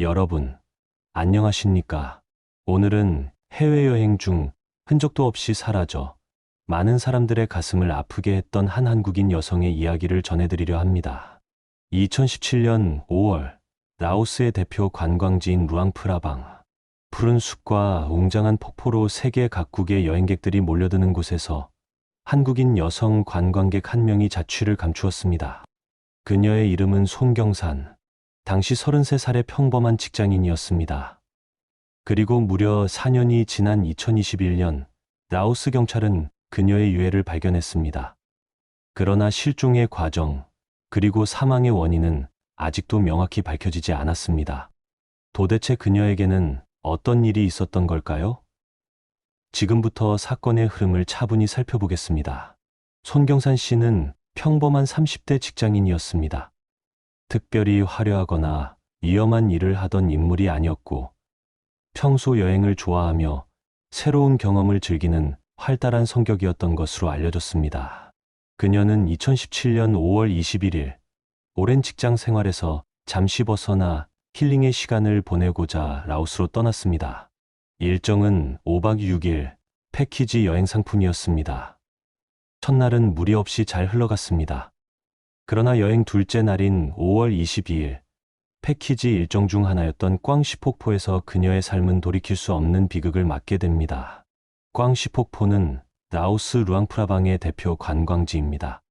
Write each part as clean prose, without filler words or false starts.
여러분, 안녕하십니까? 오늘은 해외여행 중 흔적도 없이 사라져 많은 사람들의 가슴을 아프게 했던 한 한국인 여성의 이야기를 전해드리려 합니다. 2017년 5월, 라오스의 대표 관광지인 루앙프라방. 푸른 숲과 웅장한 폭포로 세계 각국의 여행객들이 몰려드는 곳에서 한국인 여성 관광객 한 명이 자취를 감추었습니다. 그녀의 이름은 손경산. 당시 33살의 평범한 직장인이었습니다. 그리고 무려 4년이 지난 2021년, 라오스 경찰은 그녀의 유해를 발견했습니다. 그러나 실종의 과정, 그리고 사망의 원인은 아직도 명확히 밝혀지지 않았습니다. 도대체 그녀에게는 어떤 일이 있었던 걸까요? 지금부터 사건의 흐름을 차분히 살펴보겠습니다. 손경산 씨는 평범한 30대 직장인이었습니다. 특별히 화려하거나 위험한 일을 하던 인물이 아니었고, 평소 여행을 좋아하며 새로운 경험을 즐기는 활달한 성격이었던 것으로 알려졌습니다. 그녀는 2017년 5월 21일, 오랜 직장 생활에서 잠시 벗어나 힐링의 시간을 보내고자 라오스로 떠났습니다. 일정은 5박 6일 패키지 여행 상품이었습니다. 첫날은 무리 없이 잘 흘러갔습니다. 그러나 여행 둘째 날인 5월 22일, 패키지 일정 중 하나였던 꽝시 폭포에서 그녀의 삶은 돌이킬 수 없는 비극을 맞게 됩니다. 꽝시 폭포는 라오스 루앙프라방의 대표 관광지입니다.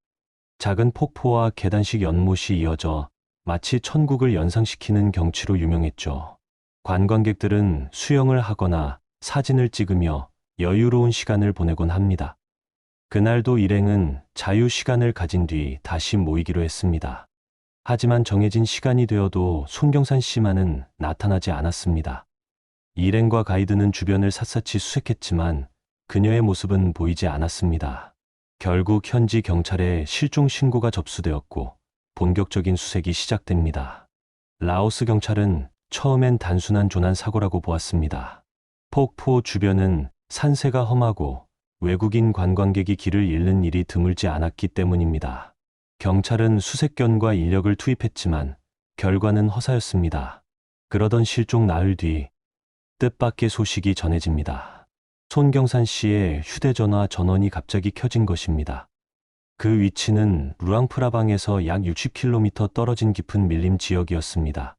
작은 폭포와 계단식 연못이 이어져 마치 천국을 연상시키는 경치로 유명했죠. 관광객들은 수영을 하거나 사진을 찍으며 여유로운 시간을 보내곤 합니다. 그날도 일행은 자유 시간을 가진 뒤 다시 모이기로 했습니다. 하지만 정해진 시간이 되어도 손경산 씨만은 나타나지 않았습니다. 일행과 가이드는 주변을 샅샅이 수색했지만 그녀의 모습은 보이지 않았습니다. 결국 현지 경찰에 실종 신고가 접수되었고 본격적인 수색이 시작됩니다. 라오스 경찰은 처음엔 단순한 조난 사고라고 보았습니다. 폭포 주변은 산세가 험하고 외국인 관광객이 길을 잃는 일이 드물지 않았기 때문입니다. 경찰은 수색견과 인력을 투입했지만 결과는 허사였습니다. 그러던 실종 나흘 뒤 뜻밖의 소식이 전해집니다. 손경산 씨의 휴대전화 전원이 갑자기 켜진 것입니다. 그 위치는 루앙프라방에서 약 60km 떨어진 깊은 밀림 지역이었습니다.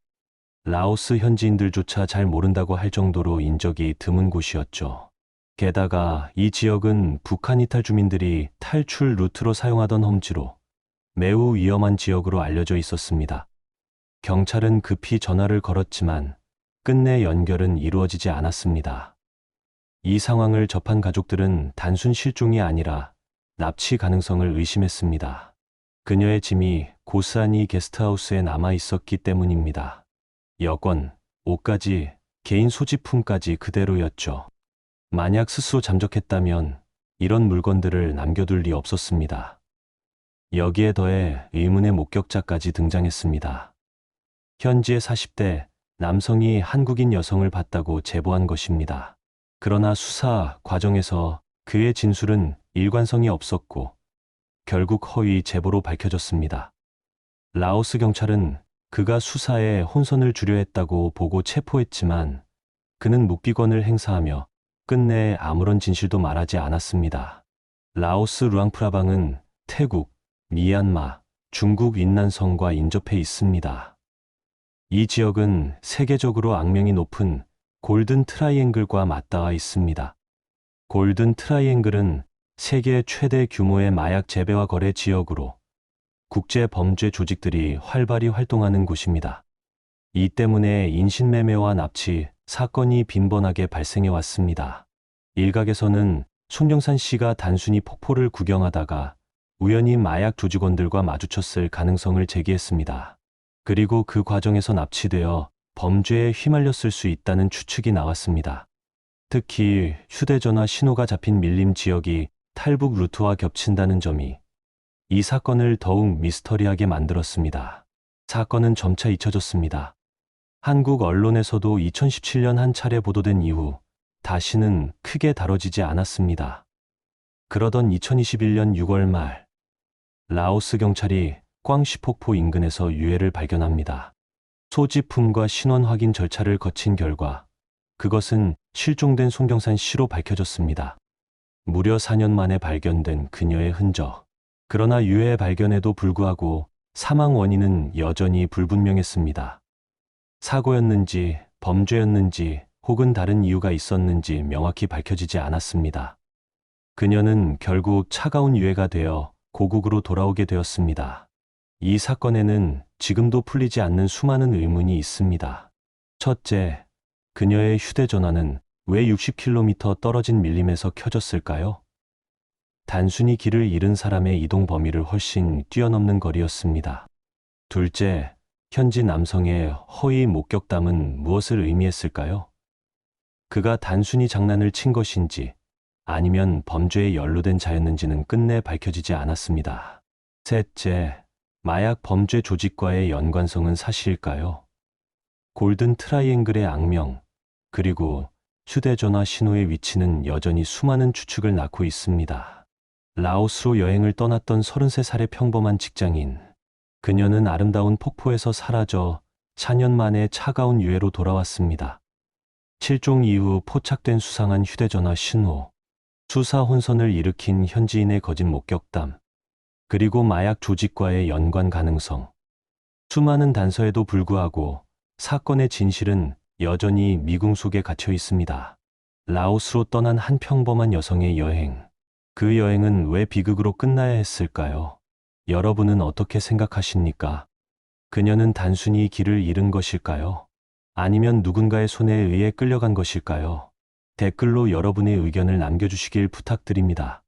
라오스 현지인들조차 잘 모른다고 할 정도로 인적이 드문 곳이었죠. 게다가 이 지역은 북한 이탈 주민들이 탈출 루트로 사용하던 험지로 매우 위험한 지역으로 알려져 있었습니다. 경찰은 급히 전화를 걸었지만 끝내 연결은 이루어지지 않았습니다. 이 상황을 접한 가족들은 단순 실종이 아니라 납치 가능성을 의심했습니다. 그녀의 짐이 고스란히 게스트하우스에 남아 있었기 때문입니다. 여권, 옷까지, 개인 소지품까지 그대로였죠. 만약 스스로 잠적했다면 이런 물건들을 남겨둘 리 없었습니다. 여기에 더해 의문의 목격자까지 등장했습니다. 현지의 40대 남성이 한국인 여성을 봤다고 제보한 것입니다. 그러나 수사 과정에서 그의 진술은 일관성이 없었고 결국 허위 제보로 밝혀졌습니다. 라오스 경찰은 그가 수사에 혼선을 주려 했다고 보고 체포했지만 그는 묵비권을 행사하며 끝내 아무런 진실도 말하지 않았습니다. 라오스 루앙프라방은 태국, 미얀마, 중국 윈난성과 인접해 있습니다. 이 지역은 세계적으로 악명이 높은 골든 트라이앵글과 맞닿아 있습니다. 골든 트라이앵글은 세계 최대 규모의 마약 재배와 거래 지역으로 국제 범죄 조직들이 활발히 활동하는 곳입니다. 이 때문에 인신매매와 납치 사건이 빈번하게 발생해 왔습니다. 일각에서는 손경산 씨가 단순히 폭포를 구경하다가 우연히 마약 조직원들과 마주쳤을 가능성을 제기했습니다. 그리고 그 과정에서 납치되어 범죄에 휘말렸을 수 있다는 추측이 나왔습니다. 특히 휴대전화 신호가 잡힌 밀림 지역이 탈북 루트와 겹친다는 점이 이 사건을 더욱 미스터리하게 만들었습니다. 사건은 점차 잊혀졌습니다. 한국 언론에서도 2017년 한 차례 보도된 이후 다시는 크게 다뤄지지 않았습니다. 그러던 2021년 6월 말, 라오스 경찰이 꽝시 폭포 인근에서 유해를 발견합니다. 소지품과 신원 확인 절차를 거친 결과 그것은 실종된 송경산 씨로 밝혀졌습니다. 무려 4년 만에 발견된 그녀의 흔적. 그러나 유해 발견에도 불구하고 사망 원인은 여전히 불분명했습니다. 사고였는지 범죄였는지 혹은 다른 이유가 있었는지 명확히 밝혀지지 않았습니다. 그녀는 결국 차가운 유해가 되어 고국으로 돌아오게 되었습니다. 이 사건에는 지금도 풀리지 않는 수많은 의문이 있습니다. 첫째, 그녀의 휴대전화는 왜 60km 떨어진 밀림에서 켜졌을까요? 단순히 길을 잃은 사람의 이동 범위를 훨씬 뛰어넘는 거리였습니다. 둘째, 현지 남성의 허위 목격담은 무엇을 의미했을까요? 그가 단순히 장난을 친 것인지 아니면 범죄에 연루된 자였는지는 끝내 밝혀지지 않았습니다. 셋째, 마약 범죄 조직과의 연관성은 사실일까요? 골든 트라이앵글의 악명, 그리고 휴대전화 신호의 위치는 여전히 수많은 추측을 낳고 있습니다. 라오스로 여행을 떠났던 33살의 평범한 직장인. 그녀는 아름다운 폭포에서 사라져 4년 만에 차가운 유해로 돌아왔습니다. 실종 이후 포착된 수상한 휴대전화 신호, 수사 혼선을 일으킨 현지인의 거짓 목격담, 그리고 마약 조직과의 연관 가능성. 수많은 단서에도 불구하고 사건의 진실은 여전히 미궁 속에 갇혀 있습니다. 라오스로 떠난 한 평범한 여성의 여행. 그 여행은 왜 비극으로 끝나야 했을까요? 여러분은 어떻게 생각하십니까? 그녀는 단순히 길을 잃은 것일까요? 아니면 누군가의 손에 의해 끌려간 것일까요? 댓글로 여러분의 의견을 남겨주시길 부탁드립니다.